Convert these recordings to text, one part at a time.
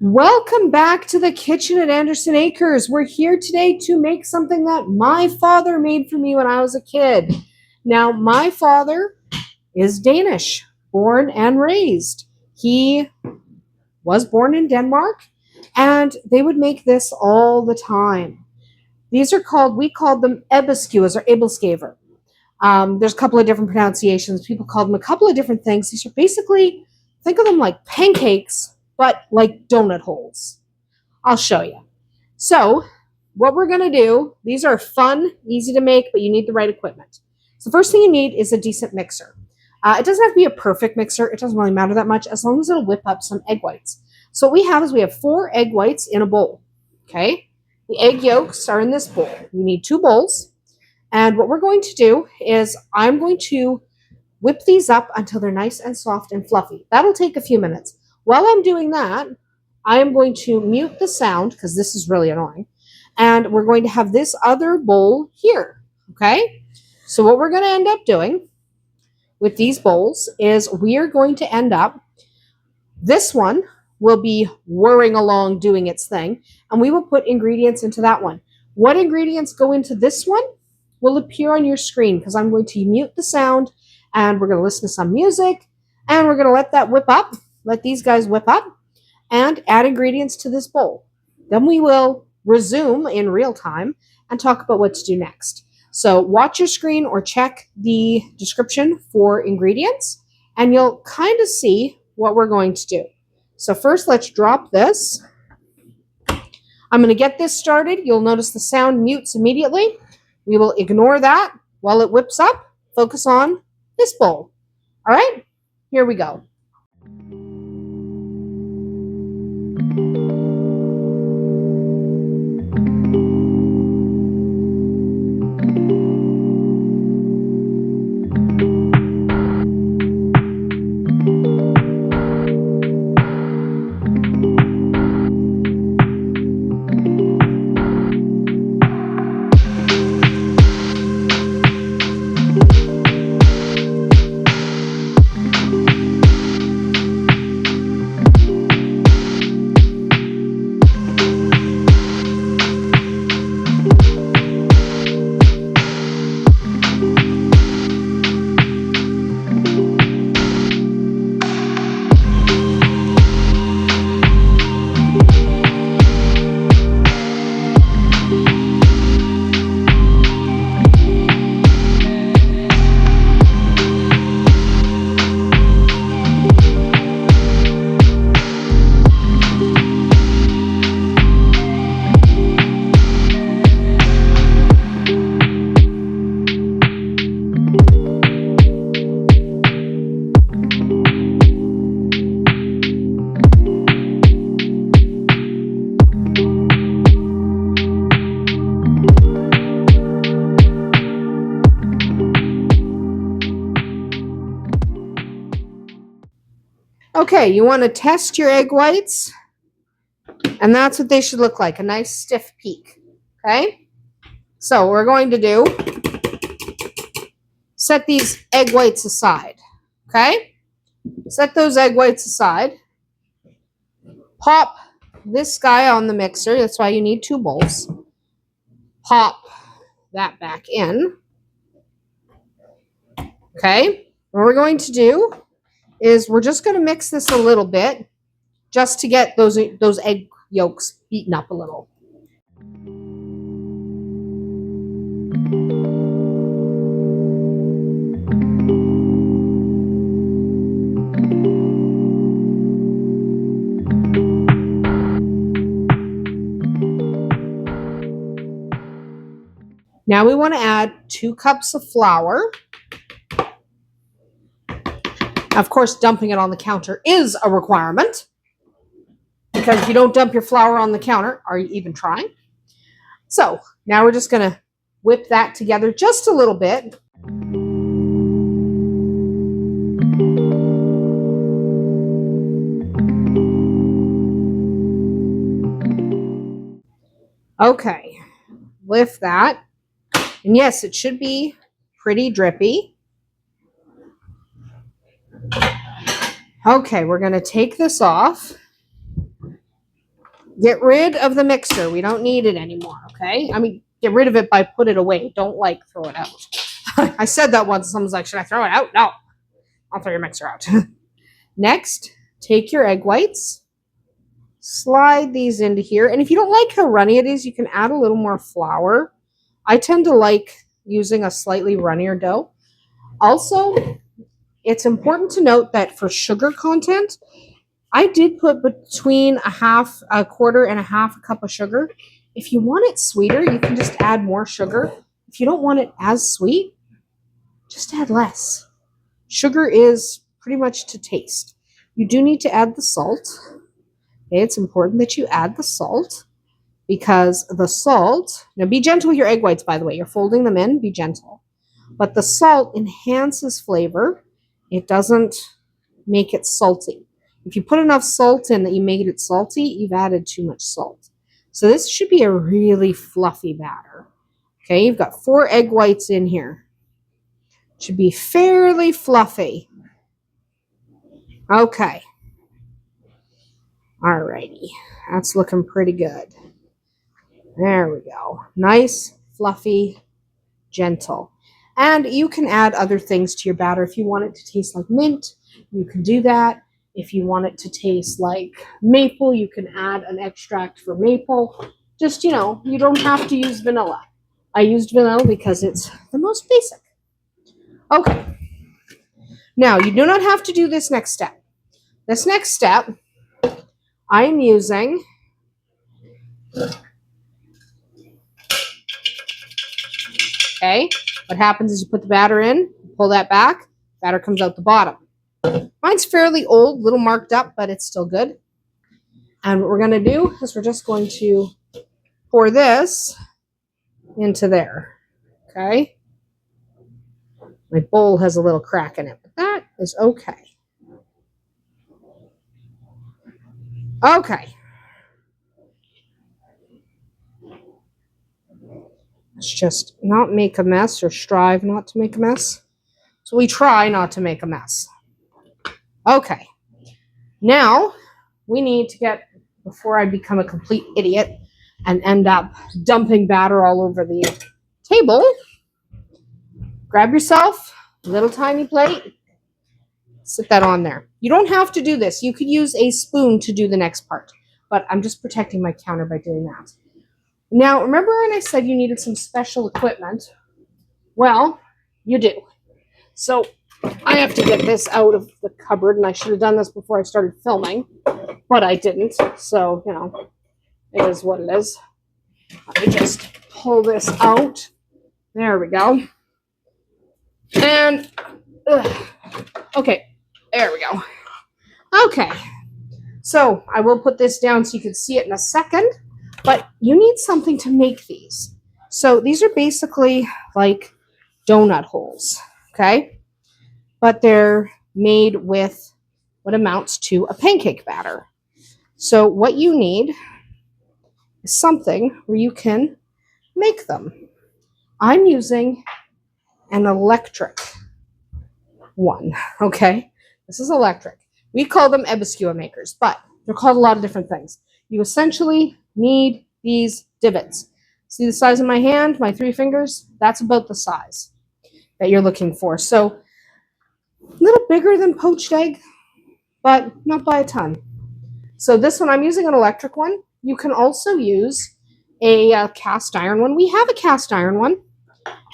Welcome back to the kitchen at Andersen Acres. We're here today to make something that my father made for me when I was a kid. Now, my father is Danish, born and raised. He was born in Denmark, and they would make this all the time. We called them Æbleskiver or Æbleskiver. There's a couple of different pronunciations. People call them a couple of different things. These are basically, think of them like pancakes, but like donut holes. I'll show you. So what we're going to do, these are fun, easy to make, but you need the right equipment. So the first thing you need is a decent mixer. It doesn't have to be a perfect mixer. It doesn't really matter that much as long as it'll whip up some egg whites. So what we have 4 egg whites in a bowl. Okay. The egg yolks are in this bowl. You need 2 bowls. And what we're going to do is I'm going to whip these up until they're nice and soft and fluffy. That'll take a few minutes. While I'm doing that, I am going to mute the sound because this is really annoying. And we're going to have this other bowl here. Okay? So what we're going to end up doing with these bowls is we're going to end up, this one will be whirring along doing its thing, and we will put ingredients into that one. What ingredients go into this one will appear on your screen because I'm going to mute the sound and we're going to listen to some music and we're going to let that whip up, let these guys whip up and add ingredients to this bowl. Then we will resume in real time and talk about what to do next. So watch your screen or check the description for ingredients and you'll kind of see what we're going to do. So first let's drop this. I'm going to get this started. You'll notice the sound mutes immediately. We will ignore that while it whips up. Focus on this bowl. All right, here we go. Okay, you want to test your egg whites, and that's what they should look like, a nice stiff peak, okay? So what we're going to do, set these egg whites aside, okay? Set those egg whites aside. Pop this guy on the mixer, that's why you need 2 bowls. Pop that back in, okay? What we're going to do is we're just going to mix this a little bit just to get those egg yolks beaten up a little. Now we want to add 2 cups of flour. Of course, dumping it on the counter is a requirement because if you don't dump your flour on the counter, are you even trying? So now we're just going to whip that together just a little bit. Okay, lift that. And yes, it should be pretty drippy. Okay, we're going to take this off. Get rid of the mixer. We don't need it anymore, okay? I mean, get rid of it by put it away. Don't, like, throw it out. I said that once. Someone's like, should I throw it out? No. I'll throw your mixer out. Next, take your egg whites. Slide these into here. And if you don't like how runny it is, you can add a little more flour. I tend to like using a slightly runnier dough. Also, it's important to note that for sugar content, I did put between a quarter and a half a cup of sugar. If you want it sweeter, you can just add more sugar. If you don't want it as sweet, just add less. Sugar is pretty much to taste. You do need to add the salt. Okay, it's important that you add the salt because the salt, now be gentle with your egg whites, by the way. You're folding them in, be gentle. But the salt enhances flavor. It doesn't make it salty. If you put enough salt in that you made it salty, you've added too much salt. So this should be a really fluffy batter. Okay, you've got 4 egg whites in here. It should be fairly fluffy. Okay. Alrighty, that's looking pretty good. There we go. Nice, fluffy, gentle. And you can add other things to your batter. If you want it to taste like mint, you can do that. If you want it to taste like maple, you can add an extract for maple. Just, you don't have to use vanilla. I used vanilla because it's the most basic. Okay. Now, you do not have to do this next step. This next step, I am using okay. What happens is you put the batter in, pull that back, batter comes out the bottom. Mine's fairly old, a little marked up, but it's still good. And what we're going to do is we're just going to pour this into there. Okay. My bowl has a little crack in it, but that is okay. Okay. Let's just not make a mess or strive not to make a mess. So we try not to make a mess. Okay. Now we need to get, before I become a complete idiot and end up dumping batter all over the table, grab yourself a little tiny plate, sit that on there. You don't have to do this. You could use a spoon to do the next part, but I'm just protecting my counter by doing that. Now, remember when I said you needed some special equipment? Well, you do. So I have to get this out of the cupboard, and I should have done this before I started filming, but I didn't. So, it is what it is. Let me just pull this out. There we go. And, okay, there we go. Okay, so I will put this down so you can see it in a second, but you need something to make these. So these are basically like donut holes, okay? But they're made with what amounts to a pancake batter. So what you need is something where you can make them. I'm using an electric one, okay? This is electric. We call them Æbleskiver makers, but they're called a lot of different things. You essentially need these divots. See the size of my hand, my 3 fingers? That's about the size that you're looking for. So a little bigger than poached egg, but not by a ton. So this one, I'm using an electric one. You can also use a cast iron one. We have a cast iron one,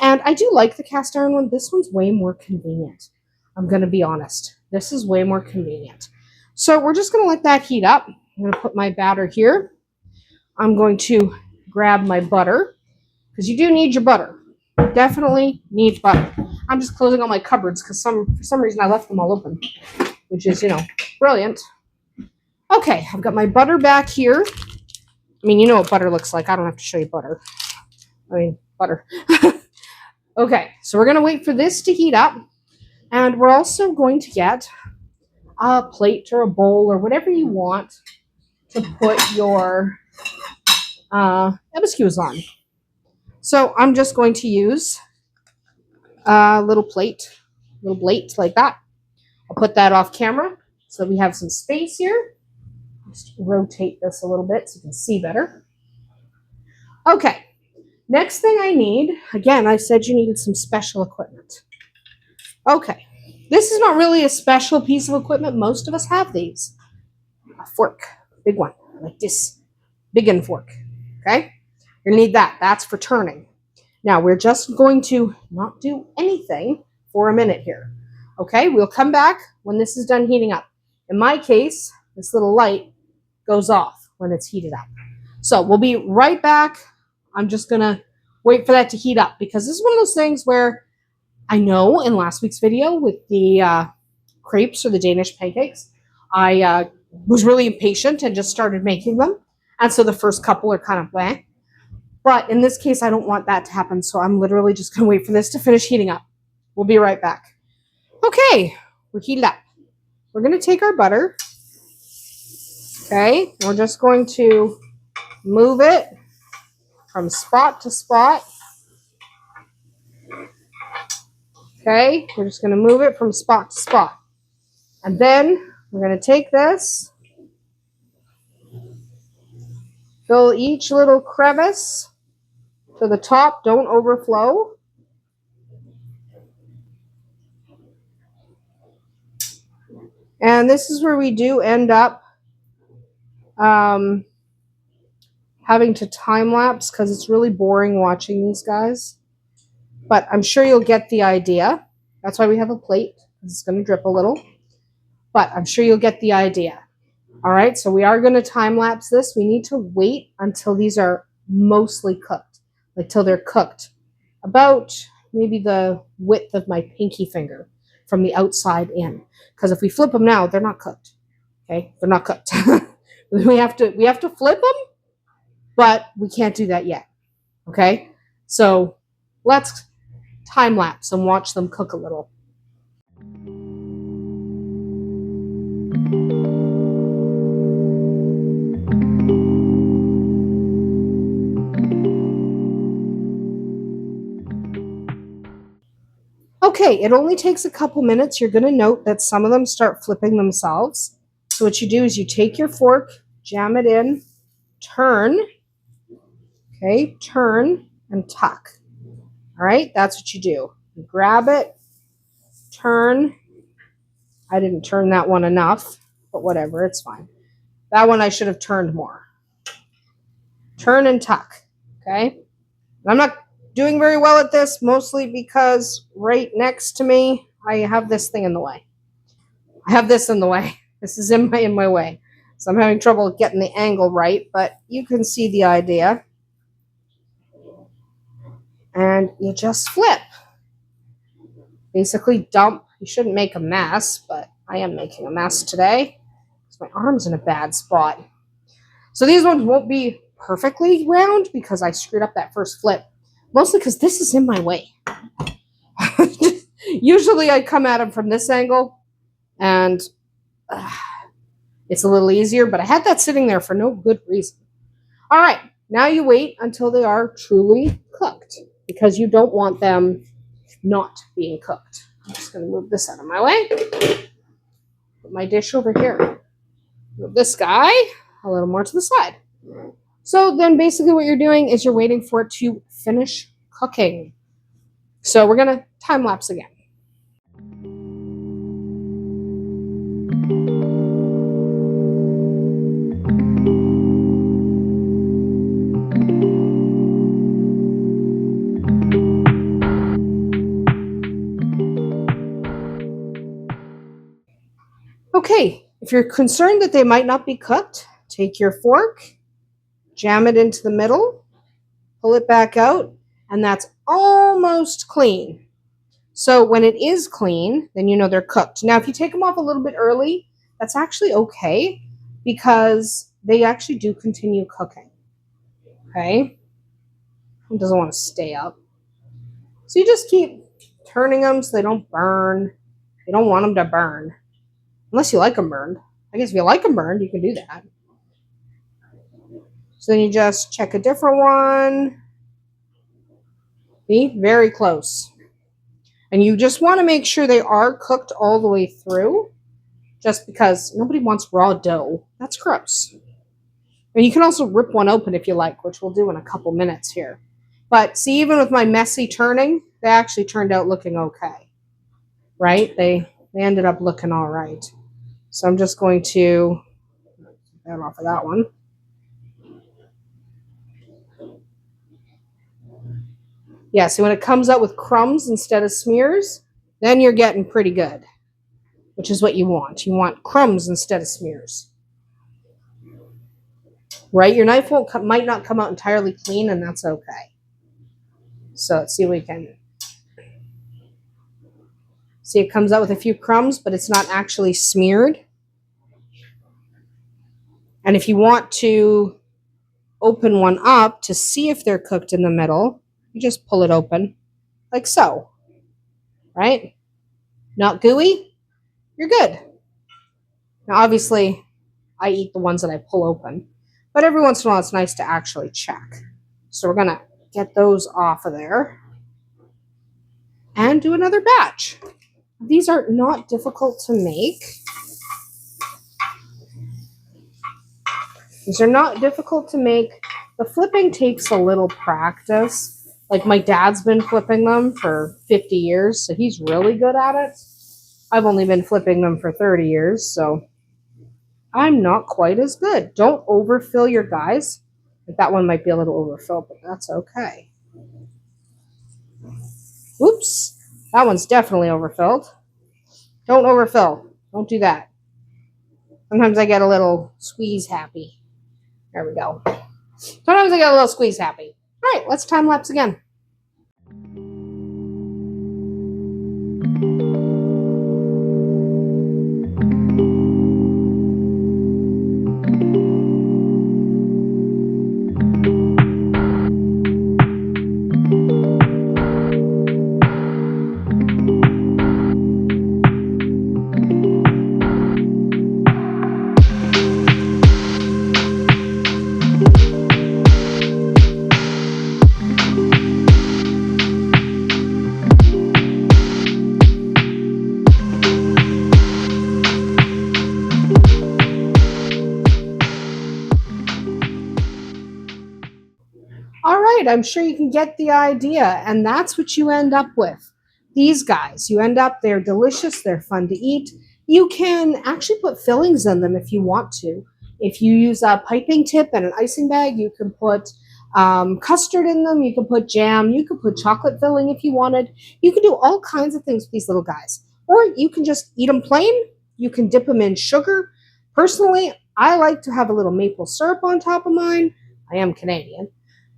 and I do like the cast iron one. This one's way more convenient. I'm going to be honest. This is way more convenient. So we're just going to let that heat up. I'm going to put my batter here. I'm going to grab my butter, because you do need your butter. Definitely need butter. I'm just closing all my cupboards because for some reason I left them all open, which is, brilliant. Okay, I've got my butter back here. I mean, you know what butter looks like. I don't have to show you butter. Butter. Okay, so we're going to wait for this to heat up. And we're also going to get a plate or a bowl or whatever you want to put your Æbleskivers on. So I'm just going to use a little plate like that. I'll put that off camera so we have some space here. Just rotate this a little bit so you can see better. Okay, next thing I need, again, I said you needed some special equipment. Okay, this is not really a special piece of equipment. Most of us have these. A fork, big one, like this, big end fork, okay? You're gonna need that, that's for turning. Now, we're just going to not do anything for a minute here, okay? We'll come back when this is done heating up. In my case, this little light goes off when it's heated up. So we'll be right back. I'm just gonna wait for that to heat up because this is one of those things where I know in last week's video with the crepes or the Danish pancakes, I was really impatient and just started making them. And so the first couple are kind of bleh. But in this case, I don't want that to happen. So I'm literally just gonna wait for this to finish heating up. We'll be right back. Okay, we're heated up. We're gonna take our butter. Okay, we're just going to move it from spot to spot. Okay, we're just going to move it from spot to spot. And then we're going to take this, fill each little crevice to the top, don't overflow. And this is where we do end up having to time lapse because it's really boring watching these guys. But I'm sure you'll get the idea. That's why we have a plate. It's going to drip a little. But I'm sure you'll get the idea. All right, so we are going to time lapse this. We need to wait until these are mostly cooked, like till they're cooked. About maybe the width of my pinky finger from the outside in. Because if we flip them now, they're not cooked. Okay, they're not cooked. we have to flip them, but we can't do that yet. Okay, so let's time lapse and watch them cook a little. Okay, it only takes a couple minutes. You're going to note that some of them start flipping themselves. So what you do is you take your fork, jam it in, turn, okay, turn and tuck. All right, that's what you do. You grab it, turn. I didn't turn that one enough, but whatever, it's fine. That one I should have turned more. Turn and tuck, okay? I'm not doing very well at this, mostly because right next to me, I have this thing in the way. I have this in the way. This is in my way. So I'm having trouble getting the angle right, but you can see the idea. And you just flip. Basically dump. You shouldn't make a mess, but I am making a mess today because my arm's in a bad spot. So these ones won't be perfectly round because I screwed up that first flip. Mostly because this is in my way. Usually I come at them from this angle and it's a little easier, but I had that sitting there for no good reason. All right, now you wait until they are truly cooked because you don't want them not being cooked. I'm just going to move this out of my way. Put my dish over here. Move this guy a little more to the side. So then basically what you're doing is you're waiting for it to finish cooking. So we're going to time lapse again. Okay, if you're concerned that they might not be cooked, take your fork, jam it into the middle, pull it back out, and that's almost clean. So when it is clean, then you know they're cooked. Now, if you take them off a little bit early, that's actually okay because they actually do continue cooking. Okay? It doesn't want to stay up. So you just keep turning them so they don't burn. You don't want them to burn. Unless you like them burned. I guess if you like them burned, you can do that. So then you just check a different one. See? Very close. And you just want to make sure they are cooked all the way through. just because nobody wants raw dough. That's gross. And you can also rip one open if you like, which we'll do in a couple minutes here. But see, even with my messy turning, they actually turned out looking okay, right? They ended up looking all right. So I'm just going to get off of that one. Yeah, see, when it comes out with crumbs instead of smears, then you're getting pretty good, which is what you want. You want crumbs instead of smears, right? Your knife might not come out entirely clean, and that's okay. So let's see if we can see. It comes out with a few crumbs, but it's not actually smeared. And if you want to open one up to see if they're cooked in the middle, you just pull it open like so, right? Not gooey, you're good. Now, obviously, I eat the ones that I pull open, but every once in a while it's nice to actually check. So we're gonna get those off of there and do another batch. These are not difficult to make. These are not difficult to make. The flipping takes a little practice. Like my dad's been flipping them for 50 years, so he's really good at it. I've only been flipping them for 30 years, so I'm not quite as good. Don't overfill your guys. Like that one might be a little overfilled, but that's okay. Oops, that one's definitely overfilled. Don't overfill. Don't do that. Sometimes I get a little squeeze happy. There we go. Sometimes I get a little squeeze happy. All right, let's time lapse again. All right, I'm sure you can get the idea, and that's what you end up with. These guys, they're delicious, they're fun to eat. You can actually put fillings in them if you want to. If you use a piping tip and an icing bag, you can put custard in them, you can put jam, you can put chocolate filling if you wanted. You can do all kinds of things with these little guys. Or you can just eat them plain, you can dip them in sugar. Personally, I like to have a little maple syrup on top of mine. I am Canadian.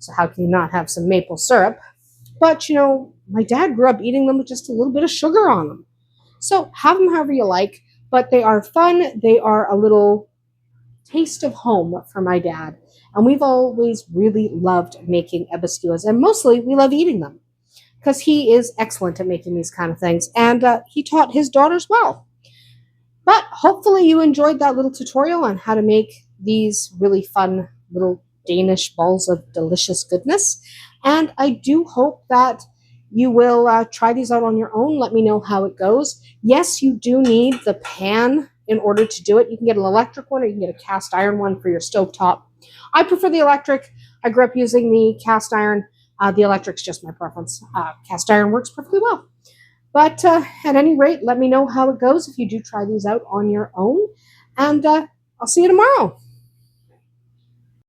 So how can you not have some maple syrup? But, my dad grew up eating them with just a little bit of sugar on them. So have them however you like, but they are fun. They are a little taste of home for my dad. And we've always really loved making Æbleskiver, and mostly we love eating them because he is excellent at making these kind of things. And he taught his daughters well. But hopefully you enjoyed that little tutorial on how to make these really fun little Danish balls of delicious goodness. And I do hope that you will try these out on your own. Let me know how it goes. Yes, you do need the pan in order to do it. You can get an electric one or you can get a cast iron one for your stovetop. I prefer the electric. I grew up using the cast iron. The electric's just my preference. Cast iron works perfectly well. But at any rate, let me know how it goes if you do try these out on your own. And I'll see you tomorrow.